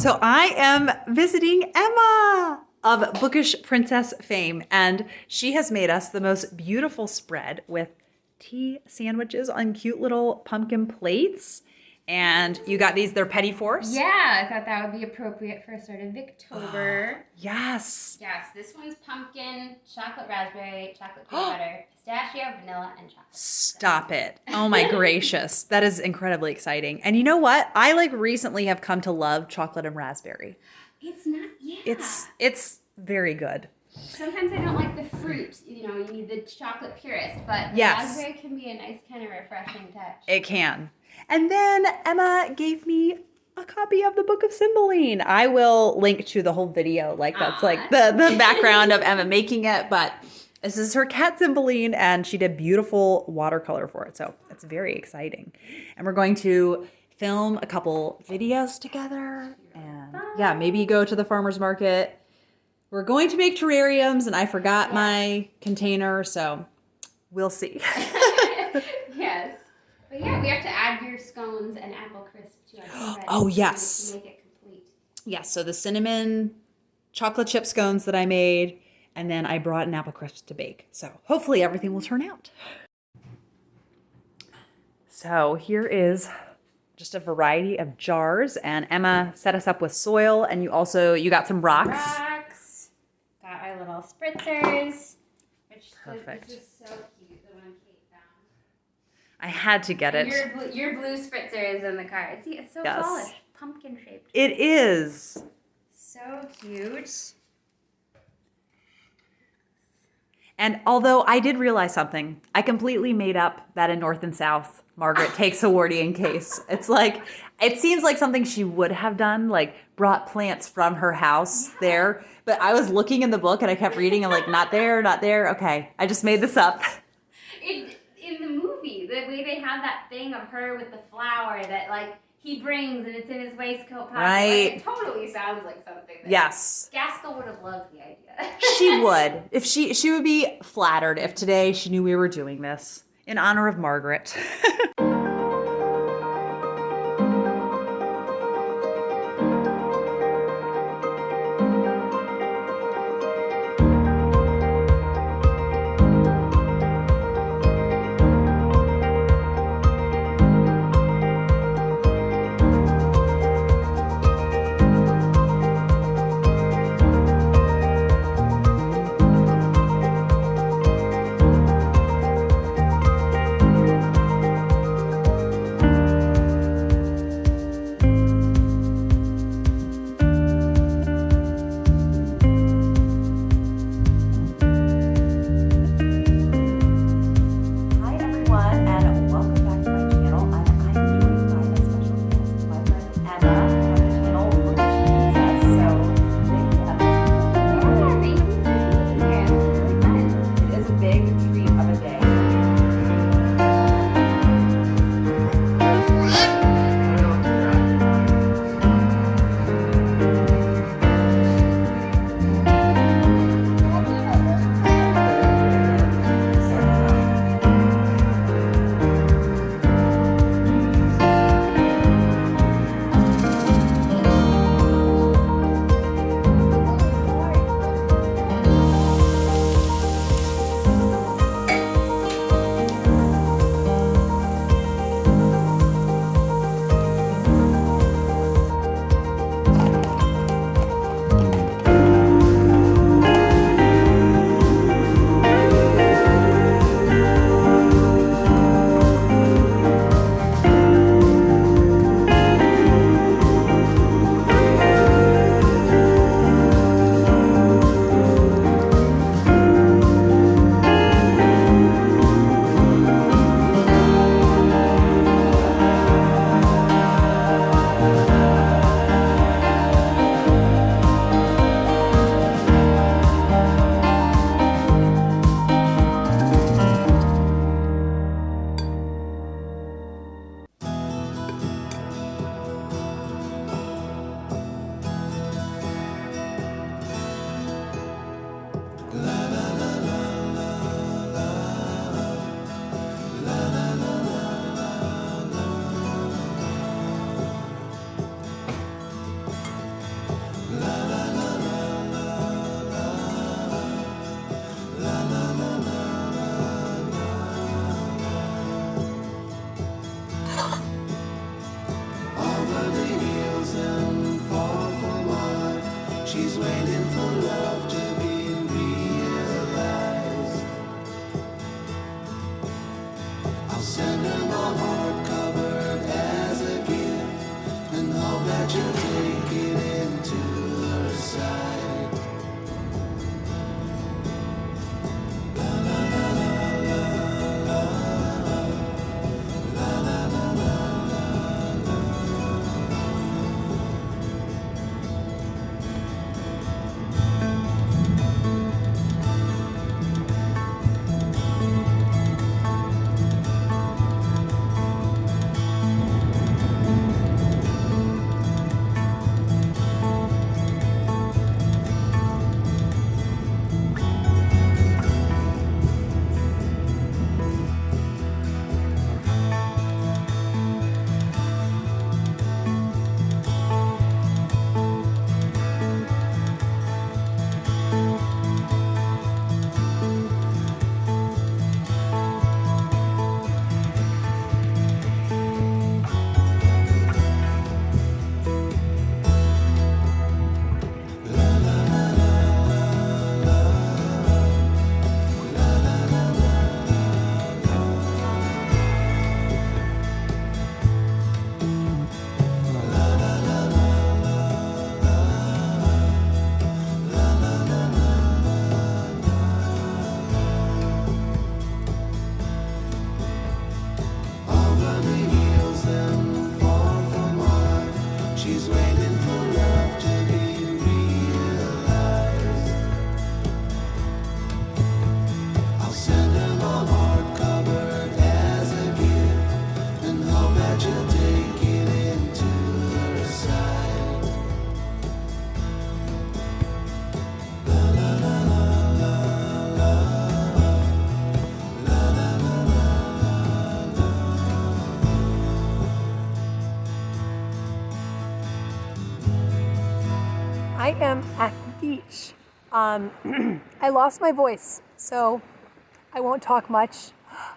So I am visiting Emma of Bookish Princess fame, and she has made us the most beautiful spread with tea sandwiches on cute little pumpkin plates. And you got these, they're petit fours? Yeah, I thought that would be appropriate for a sort of Victober. Yes. Yes, this one's pumpkin, chocolate raspberry, chocolate peanut butter, pistachio, vanilla, and chocolate. Stop it. Oh my gracious. That is incredibly exciting. And you know what? I recently have come to love chocolate and raspberry. It's not, yeah. It's very good. Sometimes I don't like the fruit. You know, you need the chocolate purist, but the Yes. raspberry can be a nice kind of refreshing touch. It can. And then Emma gave me a copy of the Book of Cymbeline. I will link to the whole video. That's like the background of Emma making it. But this is her cat Cymbeline, and she did beautiful watercolor for it. So it's very exciting. And we're going to film a couple videos together. And yeah, maybe go to the farmer's market. We're going to make terrariums, and I forgot my container. So we'll see. Yes. But yeah, we have to add your scones and apple crisp to our spread. Oh, yes. To make it complete. Yes, so the cinnamon chocolate chip scones that I made, and then I brought an apple crisp to bake. So hopefully everything will turn out. So here is just a variety of jars, and Emma set us up with soil, and you got some rocks. Got our little spritzers, which Perfect. This is so cute, the one Kate found. I had to get it. Your blue spritzer is in the car. See, it's so polished, pumpkin shaped. It is. So cute. And although I did realize something, I completely made up that in North and South, Margaret takes a Wardian case. It's like, it seems like something she would have done, like brought plants from her house there. But I was looking in the book and I kept reading. I'm like, not there, not there. Okay, I just made this up. In the movie, the way they have that thing of her with the flower that he brings and it's in his waistcoat pocket. Right. It totally sounds like something that Yes. Gaskell would have loved the idea. She would. If she would be flattered if today she knew we were doing this in honor of Margaret. send her my heart covered as a gift, and hope that you'll take it into her side. La la la la la la la la la la la. Over the hills and far from wide, she's waiting for love to be realized. I'll send her my heart covered as a gift, and hope that you'll take it into her side. La la la la la la la la la la. I am at the beach. I lost my voice, so I won't talk much.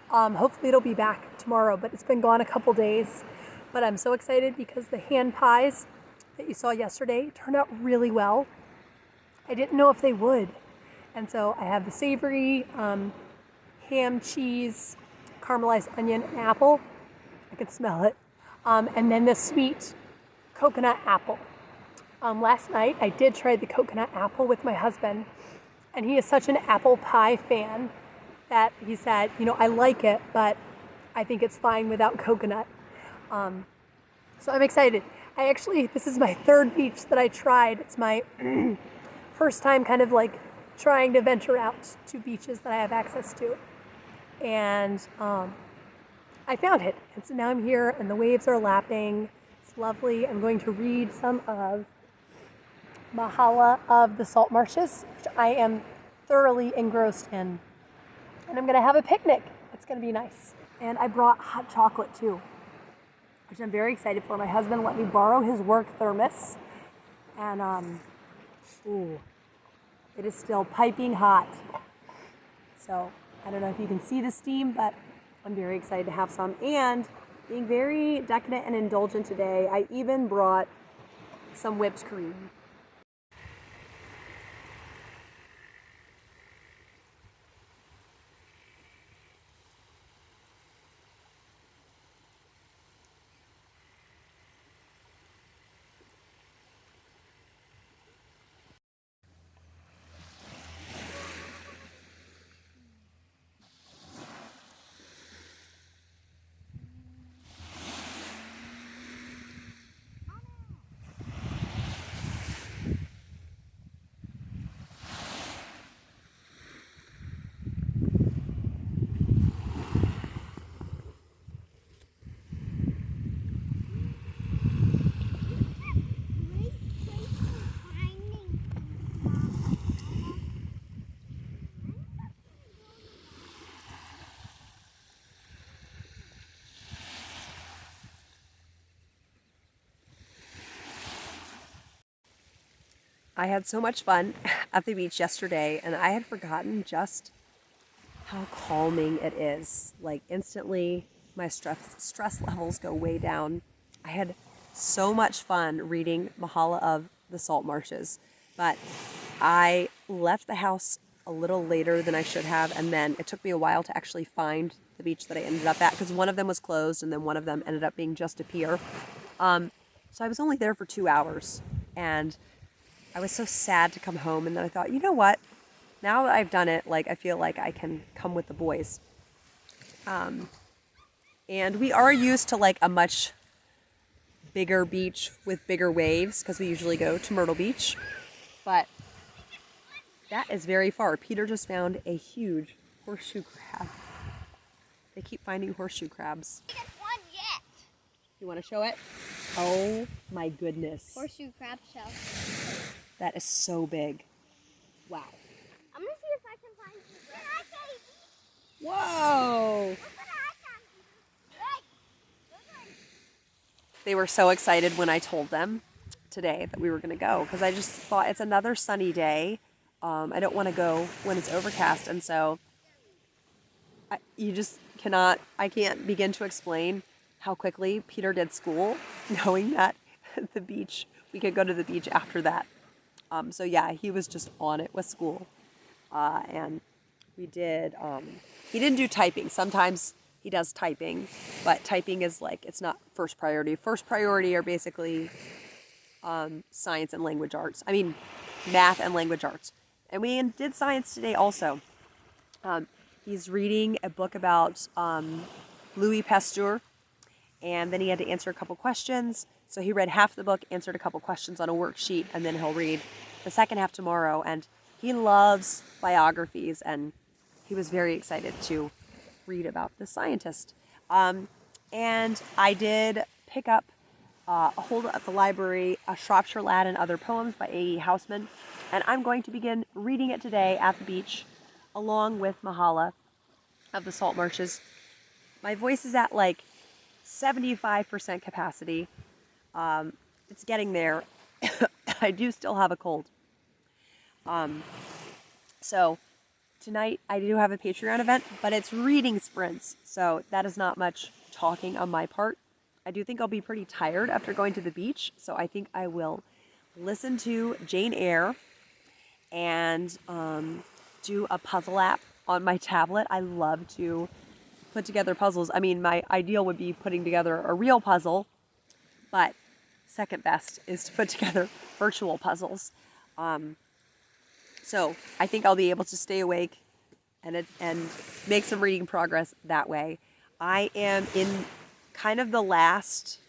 Hopefully it'll be back tomorrow, but it's been gone a couple days. But I'm so excited because the hand pies that you saw yesterday turned out really well. I didn't know if they would. And so I have the savory, ham, cheese, caramelized onion, and apple. I can smell it. And then the sweet coconut apple. Last night I did try the coconut apple with my husband, and he is such an apple pie fan that he said, I like it, but I think it's fine without coconut. So I'm excited. This is my third beach that I tried. It's my first time kind of like trying to venture out to beaches that I have access to. And I found it. And so now I'm here and the waves are lapping. It's lovely. I'm going to read some of Mahala of the Salt Marshes, which I am thoroughly engrossed in. And I'm going to have a picnic. It's going to be nice. And I brought hot chocolate too, which I'm very excited for. My husband let me borrow his work thermos. And, it is still piping hot. So I don't know if you can see the steam, but I'm very excited to have some. And being very decadent and indulgent today, I even brought some whipped cream. I had so much fun at the beach yesterday, and I had forgotten just how calming it is. Like instantly, my stress levels go way down. I had so much fun reading Mahala of the Salt Marshes, but I left the house a little later than I should have, and then it took me a while to actually find the beach that I ended up at because one of them was closed and then one of them ended up being just a pier. So I was only there for 2 hours, and I was so sad to come home. And then I thought, you know what? Now that I've done it, like I feel like I can come with the boys. And we are used to like a much bigger beach with bigger waves because we usually go to Myrtle Beach, but that is very far. Peter just found a huge horseshoe crab. They keep finding horseshoe crabs. Biggest one yet. You want to show it? Oh my goodness. Horseshoe crab shell. That is so big. Wow. I'm gonna see if I can find you. Can I say? Whoa. Look what I found. Hey, good one. They were so excited when I told them today that we were going to go because I just thought it's another sunny day. I don't want to go when it's overcast, and so I can't begin to explain how quickly Peter did school, knowing that we could go to the beach after that. So yeah, he was just on it with school. And we did, he didn't do typing. Sometimes he does typing, but typing is like, it's not first priority. First priority are basically science and language arts. I mean, math and language arts. And we did science today also. He's reading a book about Louis Pasteur, and then he had to answer a couple questions. So he read half the book, answered a couple questions on a worksheet, and then he'll read the second half tomorrow. And he loves biographies, and he was very excited to read about the scientist. And I did pick up a hold at the library, A Shropshire Lad and Other Poems by A.E. Housman. And I'm going to begin reading it today at the beach, along with Mahala of the Salt Marshes. My voice is at like 75% capacity. It's getting there. I do still have a cold. So tonight I do have a Patreon event, but it's reading sprints. So that is not much talking on my part. I do think I'll be pretty tired after going to the beach. So I think I will listen to Jane Eyre and do a puzzle app on my tablet. I love to put together puzzles. I mean, my ideal would be putting together a real puzzle, but second best is to put together virtual puzzles. So I think I'll be able to stay awake and make some reading progress that way. I am in kind of the last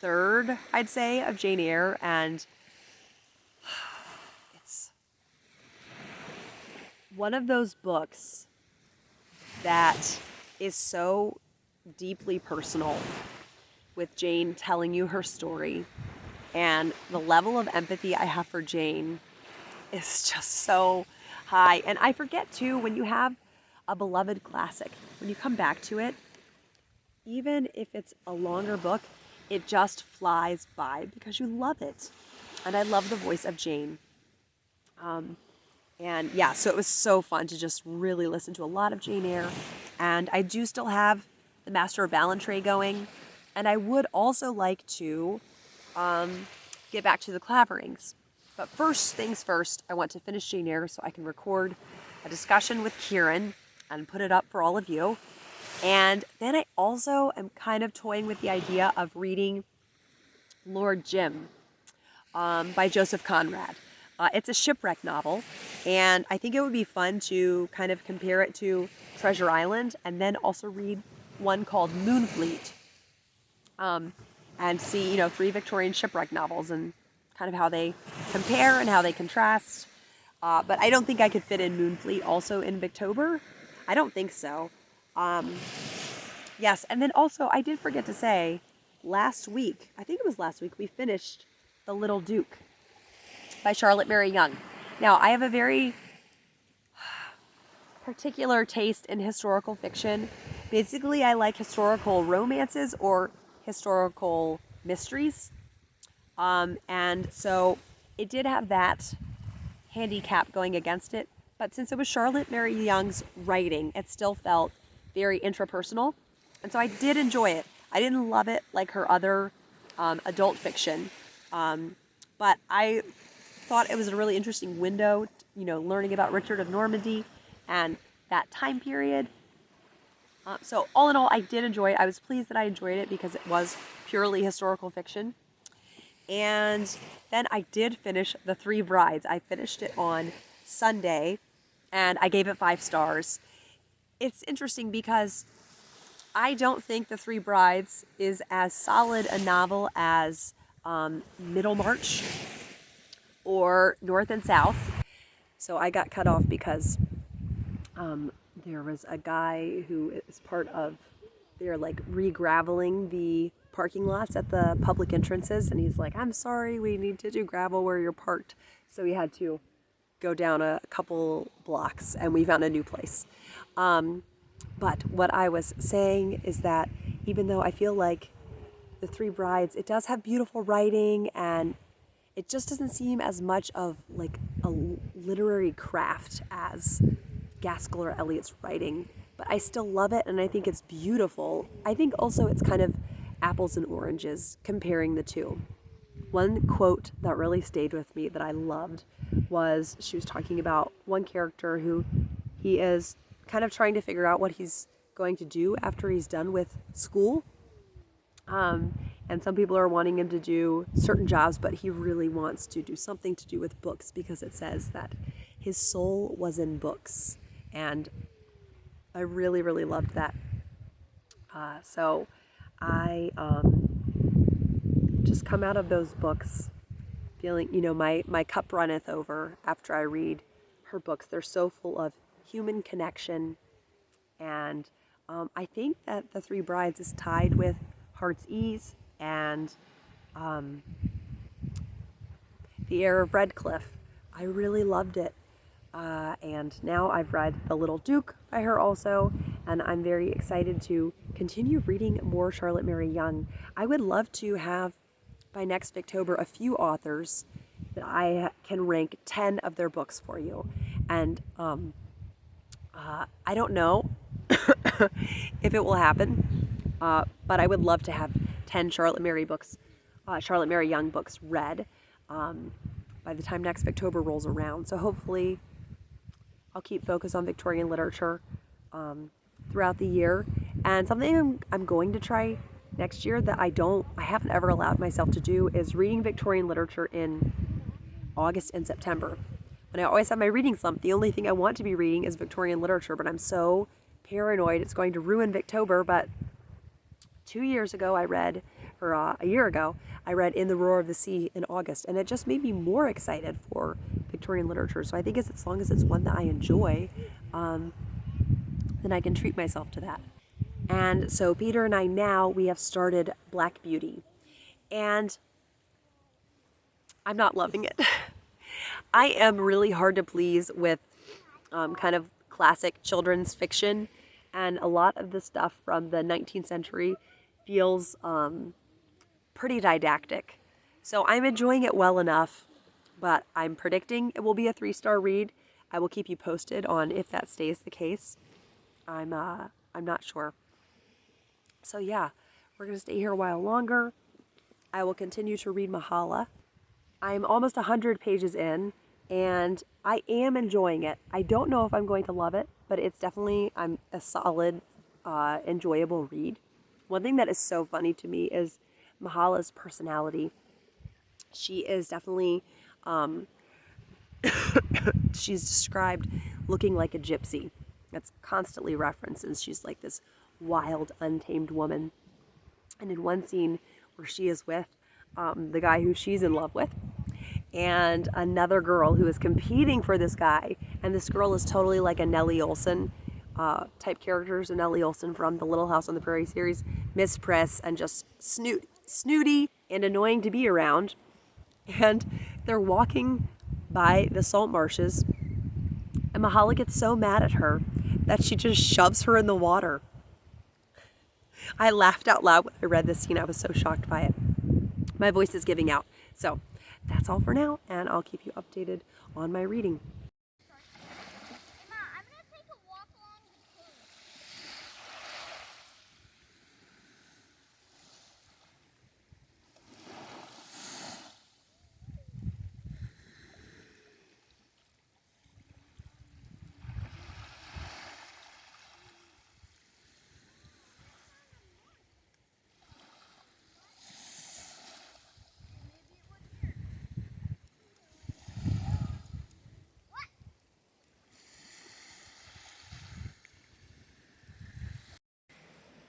third, I'd say, of Jane Eyre, and it's one of those books that is so deeply personal, with Jane telling you her story, and the level of empathy I have for Jane is just so high. And I forget too, when you have a beloved classic, when you come back to it, even if it's a longer book, it just flies by because you love it. And I love the voice of Jane. And yeah, so it was so fun to just really listen to a lot of Jane Eyre. And I do still have The Master of Ballantrae going. And I would also like to get back to the Claverings. But first things first, I want to finish Jane Eyre so I can record a discussion with Kieran and put it up for all of you. And then I also am kind of toying with the idea of reading Lord Jim by Joseph Conrad. It's a shipwreck novel, and I think it would be fun to kind of compare it to Treasure Island and then also read one called Moonfleet and see, 3 Victorian shipwreck novels and kind of how they compare and how they contrast. But I don't think I could fit in Moonfleet also in Victober. I don't think so. Yes, and then also I did forget to say, last week, we finished The Little Duke by Charlotte Mary Young. Now, I have a very particular taste in historical fiction. Basically, I like historical romances or historical mysteries. And so it did have that handicap going against it. But since it was Charlotte Mary Young's writing, it still felt very intrapersonal. And so I did enjoy it. I didn't love it like her other adult fiction. But I thought it was a really interesting window, learning about Richard of Normandy and that time period. So all in all, I did enjoy it. I was pleased that I enjoyed it because it was purely historical fiction. And then I did finish The Three Brides. I finished it on Sunday, and I gave it 5 stars. It's interesting because I don't think The Three Brides is as solid a novel as Middlemarch or North and South. So I got cut off because there was a guy who is part of, they're like re-graveling the parking lots at the public entrances, and he's like, I'm sorry, we need to do gravel where you're parked. So we had to go down a couple blocks and we found a new place. But what I was saying is that even though I feel like The Three Brides, it does have beautiful writing, and it just doesn't seem as much of like a literary craft as Gaskell or Eliot's writing, but I still love it and I think it's beautiful. I think also it's kind of apples and oranges comparing the two. One quote that really stayed with me that I loved was she was talking about one character who he is kind of trying to figure out what he's going to do after he's done with school. And some people are wanting him to do certain jobs, but he really wants to do something to do with books because it says that his soul was in books. And I really, really loved that. So I just come out of those books feeling, my cup runneth over after I read her books. They're so full of human connection. And I think that The Three Brides is tied with Heart's Ease and The Heir of Redcliffe. I really loved it. And now I've read The Little Duke by her also, and I'm very excited to continue reading more Charlotte Mary Young. I would love to have, by next Victober, a few authors that I can rank 10 of their books for you. And I don't know if it will happen, but I would love to have 10 Charlotte Mary Young books read by the time next Victober rolls around. So hopefully I'll keep focus on Victorian literature throughout the year. And something I'm going to try next year that I haven't ever allowed myself to do is reading Victorian literature in August and September. When I always have my reading slump, the only thing I want to be reading is Victorian literature, but I'm so paranoid it's going to ruin Victober. But 2 years ago I read, or a year ago, I read In the Roar of the Sea in August, and it just made me more excited for Victorian literature. So I think as long as it's one that I enjoy, then I can treat myself to that. And so Peter and I we have started Black Beauty, and I'm not loving it. I am really hard to please with kind of classic children's fiction, and a lot of the stuff from the 19th century feels pretty didactic. So I'm enjoying it well enough, but I'm predicting it will be a 3-star read. I will keep you posted on if that stays the case. I'm not sure. So yeah, we're going to stay here a while longer. I will continue to read Mahala. I'm almost 100 pages in, and I am enjoying it. I don't know if I'm going to love it, but it's definitely a solid, enjoyable read. One thing that is so funny to me is Mahala's personality. She is definitely, she's described looking like a gypsy. That's constantly referenced, and she's like this wild, untamed woman. And in one scene where she is with the guy who she's in love with, and another girl who is competing for this guy, and this girl is totally like a Nellie Olson type character. So Nellie Olson from the Little House on the Prairie series, Miss Press, and just snooty and annoying to be around. And they're walking by the salt marshes, and Mahala gets so mad at her that she just shoves her in the water. I laughed out loud when I read this scene. I was so shocked by it. My voice is giving out. So that's all for now, and I'll keep you updated on my reading. Emma, I'm gonna take a walk along the coast.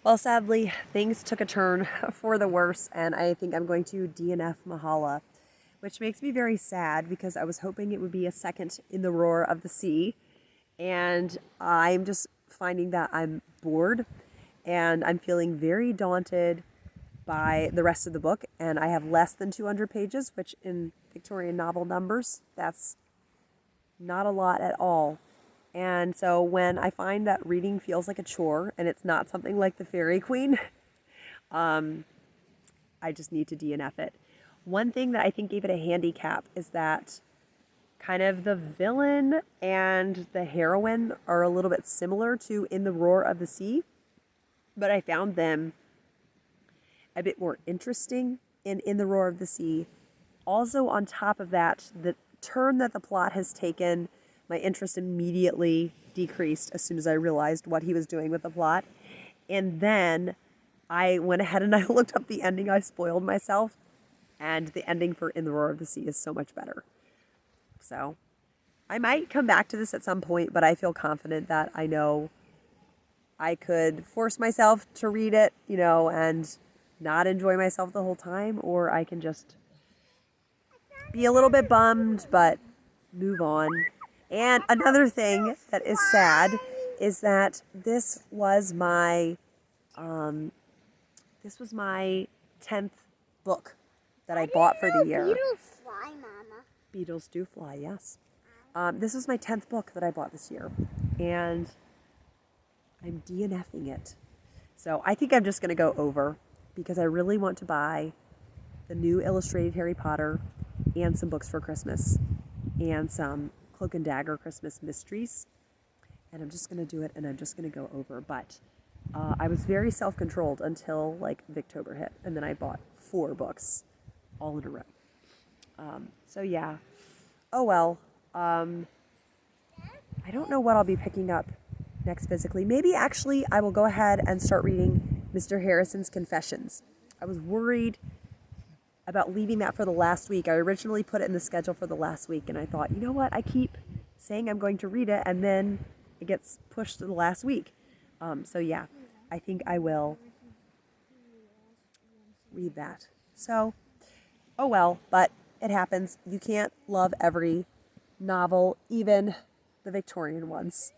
Well, sadly, things took a turn for the worse, and I think I'm going to DNF Mahala, which makes me very sad because I was hoping it would be a second in the roar of the sea. And I'm just finding that I'm bored and I'm feeling very daunted by the rest of the book. And I have less than 200 pages, which in Victorian novel numbers, that's not a lot at all. And so when I find that reading feels like a chore and it's not something like the Fairy Queen, I just need to DNF it. One thing that I think gave it a handicap is that kind of the villain and the heroine are a little bit similar to In the Roar of the Sea, but I found them a bit more interesting in the Roar of the Sea. Also, on top of that, the turn that the plot has taken, my interest immediately decreased as soon as I realized what he was doing with the plot. And then I went ahead and I looked up the ending. I spoiled myself. And the ending for In the Roar of the Sea is so much better. So I might come back to this at some point, but I feel confident that I know I could force myself to read it, and not enjoy myself the whole time, or I can just be a little bit bummed, but move on. And another thing that is sad is that this was my 10th book that I bought for the year. Beetles fly, Mama. Beetles do fly, yes. This was my 10th book that I bought this year, and I'm DNFing it. So I think I'm just going to go over because I really want to buy the new illustrated Harry Potter and some books for Christmas and some Cloak and Dagger Christmas mysteries. And I'm just going to do it and I'm just going to go over. But I was very self-controlled until like Victober hit, and then I bought 4 books all in a row. So yeah. Oh well. I don't know what I'll be picking up next physically. Maybe actually I will go ahead and start reading Mr. Harrison's Confessions. I was worried about leaving that for the last week. I originally put it in the schedule for the last week, and I thought, you know what? I keep saying I'm going to read it, and then it gets pushed to the last week. So yeah, I think I will read that. So, oh well, but it happens. You can't love every novel, even the Victorian ones.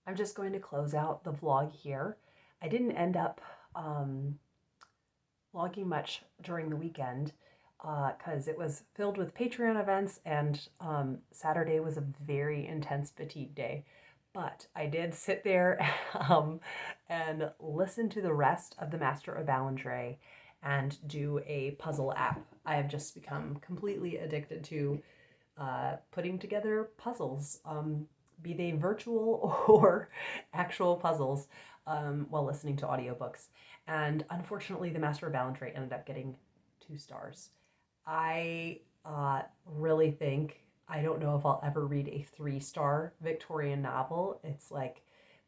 I'm just going to close out the vlog here. I didn't end up vlogging much during the weekend because it was filled with Patreon events, and Saturday was a very intense fatigue day. But I did sit there and listen to the rest of the Master of Ballantrae and do a puzzle app. I have just become completely addicted to putting together puzzles, be they virtual or actual puzzles, while listening to audiobooks. And unfortunately, the Master of Ballantrae ended up getting 2 stars. I really think, I don't know if I'll ever read a 3-star Victorian novel. It's like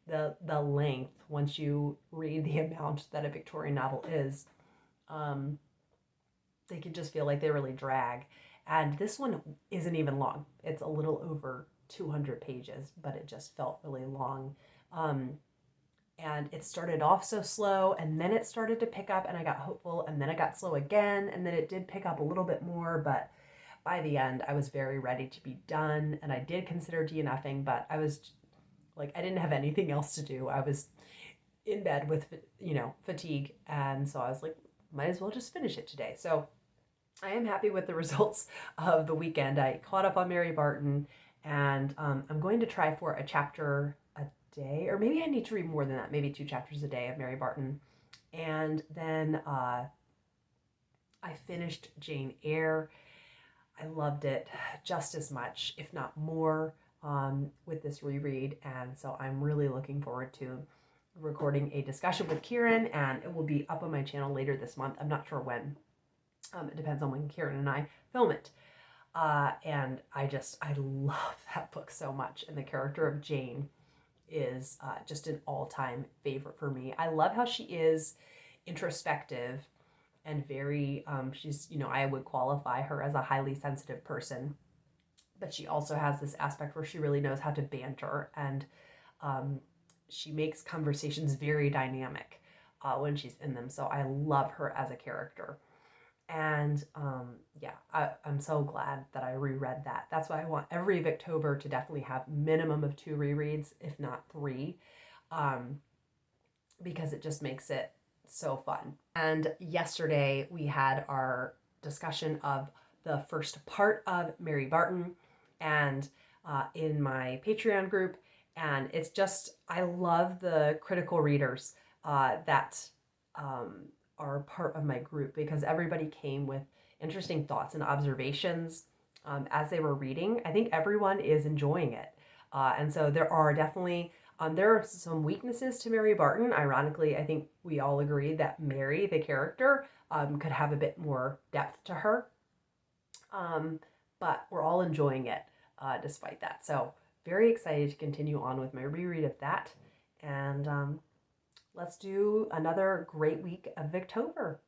the length, once you read the amount that a Victorian novel is, they can just feel like they really drag. And this one isn't even long. It's a little over 200 pages, but it just felt really long. And it started off so slow, and then it started to pick up, and I got hopeful, and then it got slow again, and then it did pick up a little bit more, but by the end, I was very ready to be done, and I did consider DNFing, but I was like, I didn't have anything else to do. I was in bed with, fatigue, and so I was like, might as well just finish it today. So I am happy with the results of the weekend. I caught up on Mary Barton, and I'm going to try for a chapter a day, or maybe I need to read more than that, maybe 2 chapters a day of Mary Barton. And then I finished Jane Eyre. I loved it just as much, if not more, with this reread. And so I'm really looking forward to recording a discussion with Kieran, and it will be up on my channel later this month. I'm not sure when. It depends on when Kieran and I film it. And I love that book so much. And the character of Jane is just an all-time favorite for me. I love how she is introspective and very, she's, I would qualify her as a highly sensitive person, but she also has this aspect where she really knows how to banter, and she makes conversations very dynamic when she's in them. So I love her as a character. And I'm so glad that I reread that. That's why I want every Victober to definitely have minimum of 2 rereads, if not 3, because it just makes it so fun. And yesterday we had our discussion of the first part of Mary Barton, and in my Patreon group. And it's just, I love the critical readers that are part of my group, because everybody came with interesting thoughts and observations as they were reading. I think everyone is enjoying it. And so there are definitely, there are some weaknesses to Mary Barton. Ironically, I think we all agree that Mary, the character, could have a bit more depth to her. But we're all enjoying it despite that. So very excited to continue on with my reread of that. And let's do another great week of Victober.